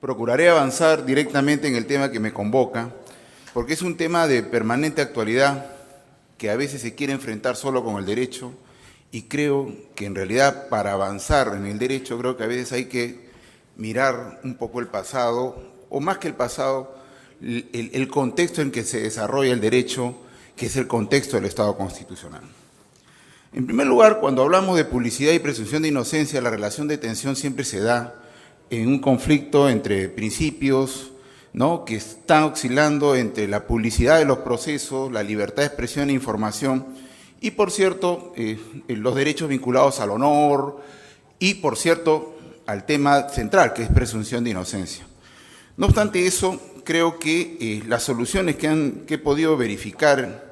Procuraré avanzar directamente en el tema que me convoca, porque es un tema de permanente actualidad que a veces se quiere enfrentar solo con el derecho, y creo que en realidad para avanzar en el derecho creo que a veces hay que mirar un poco el pasado, o más que el pasado, el contexto en que se desarrolla el derecho, que es el contexto del Estado constitucional. En primer lugar, cuando hablamos de publicidad y presunción de inocencia, la relación de tensión siempre se da en un conflicto entre principios, ¿no?, que están oscilando entre la publicidad de los procesos, la libertad de expresión e información, y por cierto, los derechos vinculados al honor, y por cierto, al tema central, que es presunción de inocencia. No obstante eso, creo que las soluciones que he podido verificar,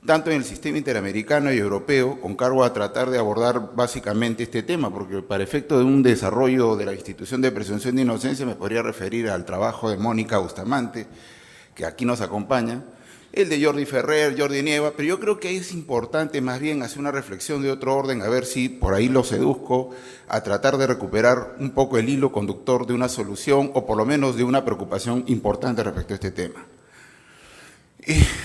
tanto en el sistema interamericano y europeo, con cargo a tratar de abordar básicamente este tema, porque para efecto de un desarrollo de la institución de presunción de inocencia me podría referir al trabajo de Mónica Bustamante, que aquí nos acompaña, el de Jordi Ferrer, Jordi Nieva, pero yo creo que es importante más bien hacer una reflexión de otro orden, a ver si por ahí lo seduzco, a tratar de recuperar un poco el hilo conductor de una solución, o por lo menos de una preocupación importante respecto a este tema.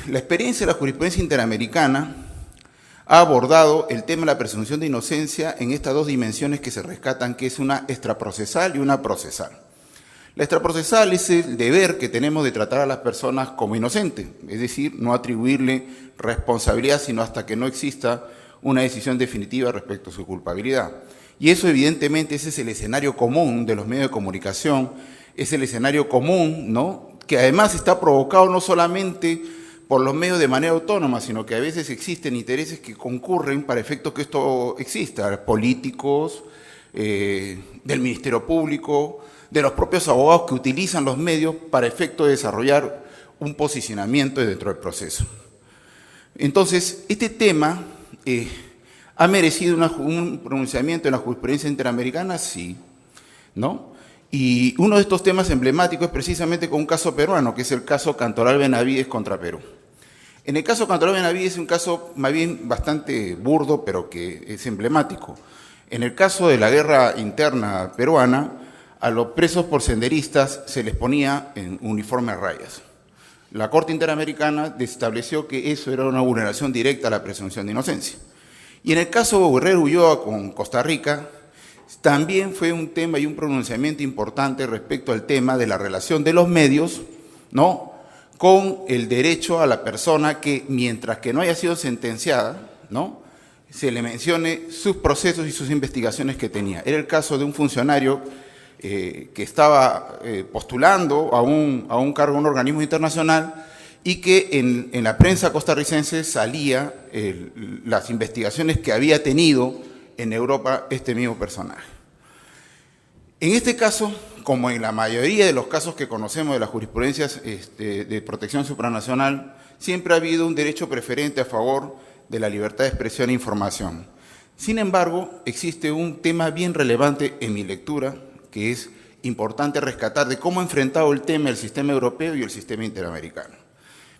La experiencia de la jurisprudencia interamericana ha abordado el tema de la presunción de inocencia en estas dos dimensiones que se rescatan, que es una extraprocesal y una procesal. La extraprocesal es el deber que tenemos de tratar a las personas como inocentes, es decir, no atribuirle responsabilidad sino hasta que no exista una decisión definitiva respecto a su culpabilidad. Y eso evidentemente ese es el escenario común de los medios de comunicación, es el escenario común, ¿no?, que además está provocado no solamente por los medios de manera autónoma, sino que a veces existen intereses que concurren para efecto que esto exista, políticos, del Ministerio Público, de los propios abogados que utilizan los medios para efecto de desarrollar un posicionamiento dentro del proceso. Entonces, este tema ha merecido un pronunciamiento en la jurisprudencia interamericana, sí, ¿no? Y uno de estos temas emblemáticos es precisamente con un caso peruano, que es el caso Cantoral Benavides contra Perú. En el caso Cantoral Benavides es un caso más bien bastante burdo, pero que es emblemático. En el caso de la guerra interna peruana, a los presos por senderistas se les ponía en uniforme a rayas. La Corte Interamericana estableció que eso era una vulneración directa a la presunción de inocencia. Y en el caso Guerrero Ulloa con Costa Rica, también fue un tema y un pronunciamiento importante respecto al tema de la relación de los medios, ¿no?, con el derecho a la persona que, mientras que no haya sido sentenciada, ¿no?, se le mencione sus procesos y sus investigaciones que tenía. Era el caso de un funcionario que estaba postulando a un cargo en un organismo internacional y que en la prensa costarricense salía las investigaciones que había tenido en Europa este mismo personaje. En este caso, como en la mayoría de los casos que conocemos de las jurisprudencias de protección supranacional, siempre ha habido un derecho preferente a favor de la libertad de expresión e información. Sin embargo, existe un tema bien relevante en mi lectura, que es importante rescatar de cómo ha enfrentado el tema el sistema europeo y el sistema interamericano.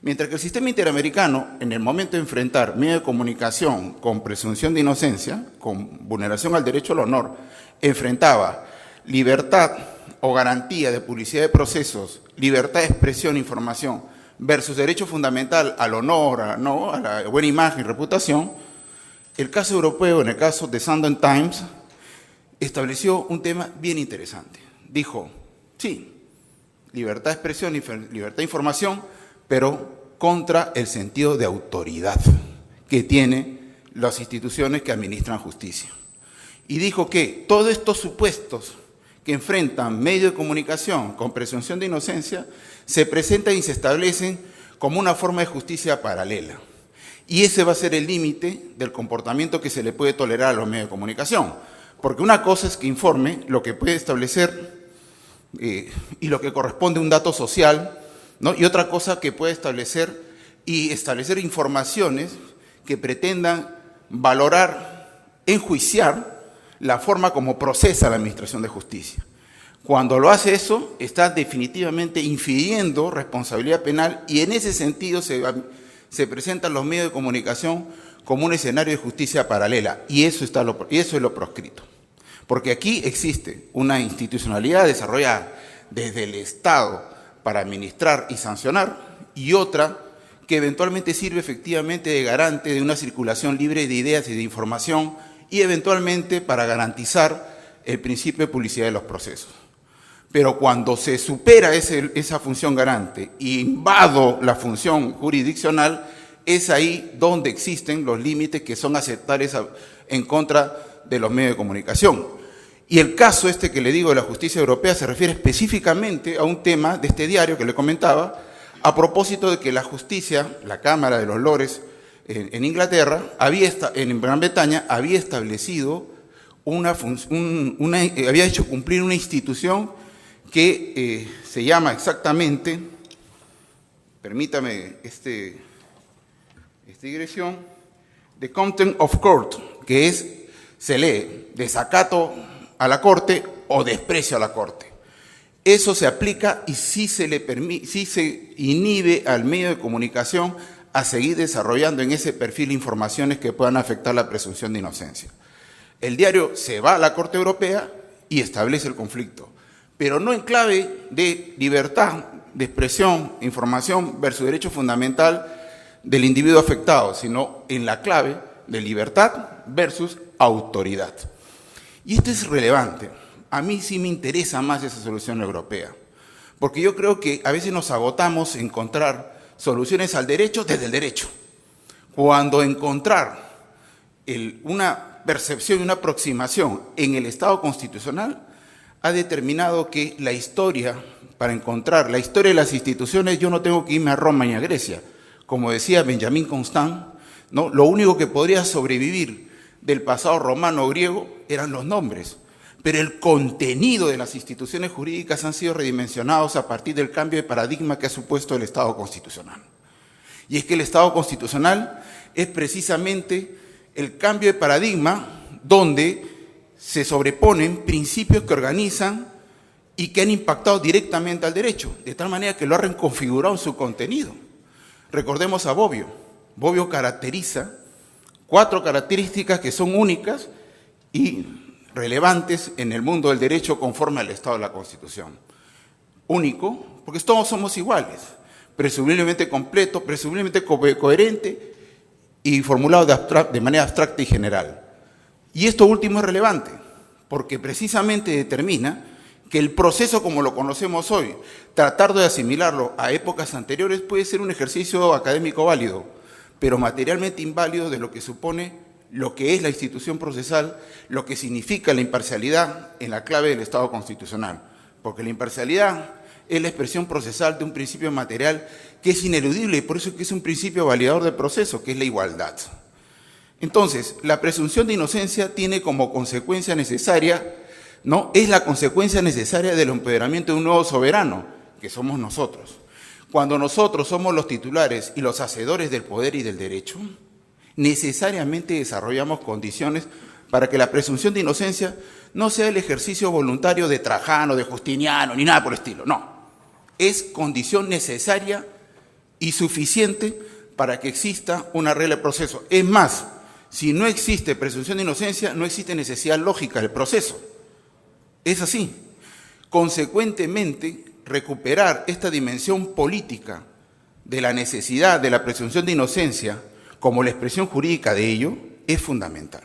Mientras que el sistema interamericano, en el momento de enfrentar medio de comunicación con presunción de inocencia, con vulneración al derecho al honor, enfrentaba libertad o garantía de publicidad de procesos, libertad de expresión e información, versus derecho fundamental al honor, ¿no?, a la buena imagen y reputación, el caso europeo, en el caso de Sunday Times, estableció un tema bien interesante. Dijo, sí, libertad de expresión y libertad de información, pero contra el sentido de autoridad que tienen las instituciones que administran justicia. Y dijo que todos estos supuestos que enfrentan medios de comunicación con presunción de inocencia se presentan y se establecen como una forma de justicia paralela. Y ese va a ser el límite del comportamiento que se le puede tolerar a los medios de comunicación. Porque una cosa es que informe lo que puede establecer y lo que corresponde a un dato social, ¿no?, y otra cosa que puede establecer informaciones que pretendan valorar, enjuiciar la forma como procesa la administración de justicia. Cuando lo hace eso, está definitivamente infiriendo responsabilidad penal y en ese sentido se presentan los medios de comunicación como un escenario de justicia paralela y eso es lo proscrito. Porque aquí existe una institucionalidad desarrollada desde el Estado para administrar y sancionar, y otra que eventualmente sirve efectivamente de garante de una circulación libre de ideas y de información y eventualmente para garantizar el principio de publicidad de los procesos. Pero cuando se supera esa función garante e invado la función jurisdiccional, es ahí donde existen los límites que son aceptables en contra de los medios de comunicación. Y el caso este que le digo de la justicia europea se refiere específicamente a un tema de este diario que le comentaba, a propósito de que la justicia, la Cámara de los Lores en Inglaterra, en Gran Bretaña, había establecido había hecho cumplir una institución que se llama exactamente, permítame esta digresión, The Contempt of Court, que se lee desacato a la Corte o desprecio a la Corte. Eso se aplica y sí se inhibe al medio de comunicación a seguir desarrollando en ese perfil informaciones que puedan afectar la presunción de inocencia. El diario se va a la Corte Europea y establece el conflicto, pero no en clave de libertad de expresión, información versus derecho fundamental del individuo afectado, sino en la clave de libertad versus autoridad. Y esto es relevante. A mí sí me interesa más esa solución europea, porque yo creo que a veces nos agotamos en encontrar soluciones al derecho desde el derecho, cuando encontrar una percepción y una aproximación en el Estado constitucional ha determinado que la historia, para encontrar la historia de las instituciones, yo no tengo que irme a Roma ni a Grecia. Como decía Benjamin Constant, ¿no? Lo único que podría sobrevivir del pasado romano o griego eran los nombres, pero el contenido de las instituciones jurídicas han sido redimensionados a partir del cambio de paradigma que ha supuesto el Estado constitucional. Y es que el Estado constitucional es precisamente el cambio de paradigma donde se sobreponen principios que organizan y que han impactado directamente al derecho, de tal manera que lo ha reconfigurado en su contenido. Recordemos a Bobbio. Bobbio caracteriza 4 características que son únicas y relevantes en el mundo del derecho conforme al Estado de la Constitución. Único, porque todos somos iguales, presumiblemente completo, presumiblemente coherente y formulado de manera abstracta y general. Y esto último es relevante, porque precisamente determina que el proceso como lo conocemos hoy, tratar de asimilarlo a épocas anteriores puede ser un ejercicio académico válido, pero materialmente inválido de lo que supone lo que es la institución procesal, lo que significa la imparcialidad en la clave del Estado constitucional, porque la imparcialidad es la expresión procesal de un principio material que es ineludible y por eso es que es un principio validador del proceso, que es la igualdad. Entonces, la presunción de inocencia tiene como consecuencia necesaria, ¿no? Es la consecuencia necesaria del empoderamiento de un nuevo soberano, que somos nosotros. Cuando nosotros somos los titulares y los hacedores del poder y del derecho, necesariamente desarrollamos condiciones para que la presunción de inocencia no sea el ejercicio voluntario de Trajano, de Justiniano, ni nada por el estilo, no. Es condición necesaria y suficiente para que exista una regla de proceso. Es más, si no existe presunción de inocencia, no existe necesidad lógica del proceso. Es así. Consecuentemente, recuperar esta dimensión política de la necesidad de la presunción de inocencia como la expresión jurídica de ello es fundamental.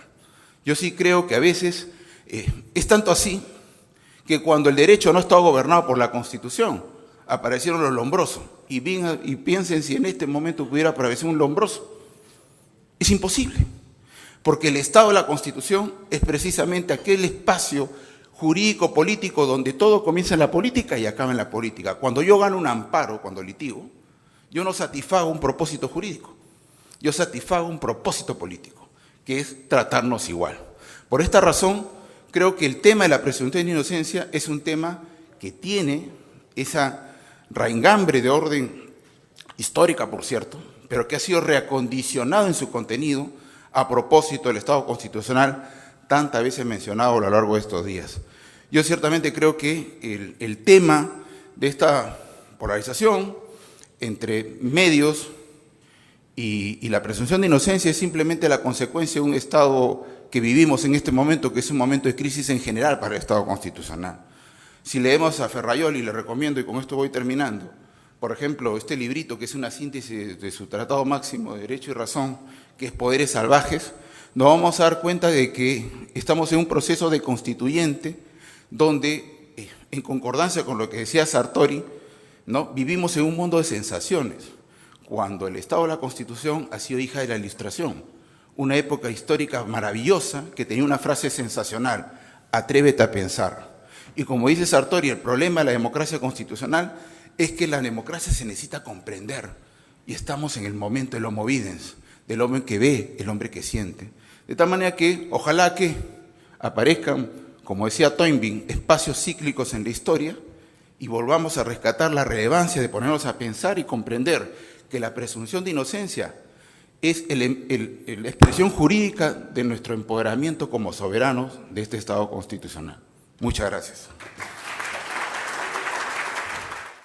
Yo sí creo que a veces es tanto así que cuando el derecho no estaba gobernado por la Constitución, aparecieron los lombrosos. Y piensen si en este momento pudiera aparecer un lombroso. Es imposible, porque el Estado de la Constitución es precisamente aquel espacio jurídico, político, donde todo comienza en la política y acaba en la política. Cuando yo gano un amparo, cuando litigo, yo no satisfago un propósito jurídico, yo satisfago un propósito político, que es tratarnos igual. Por esta razón, creo que el tema de la presunción de inocencia es un tema que tiene esa raigambre de orden histórica, por cierto, pero que ha sido reacondicionado en su contenido a propósito del Estado constitucional tantas veces mencionado a lo largo de estos días. Yo ciertamente creo que el tema de esta polarización entre medios y la presunción de inocencia es simplemente la consecuencia de un Estado que vivimos en este momento, que es un momento de crisis en general para el Estado constitucional. Si leemos a Ferraioli, le recomiendo, y con esto voy terminando, por ejemplo, este librito que es una síntesis de su Tratado Máximo de Derecho y Razón, que es Poderes Salvajes, nos vamos a dar cuenta de que estamos en un proceso de constituyente donde, en concordancia con lo que decía Sartori, ¿no?, vivimos en un mundo de sensaciones, cuando el Estado de la Constitución ha sido hija de la Ilustración, una época histórica maravillosa que tenía una frase sensacional: atrévete a pensar. Y como dice Sartori, el problema de la democracia constitucional es que la democracia se necesita comprender, y estamos en el momento del homo videns, del hombre que ve, el hombre que siente. De tal manera que ojalá que aparezcan, como decía Toynbee, espacios cíclicos en la historia y volvamos a rescatar la relevancia de ponernos a pensar y comprender que la presunción de inocencia es la expresión jurídica de nuestro empoderamiento como soberanos de este Estado constitucional. Muchas gracias.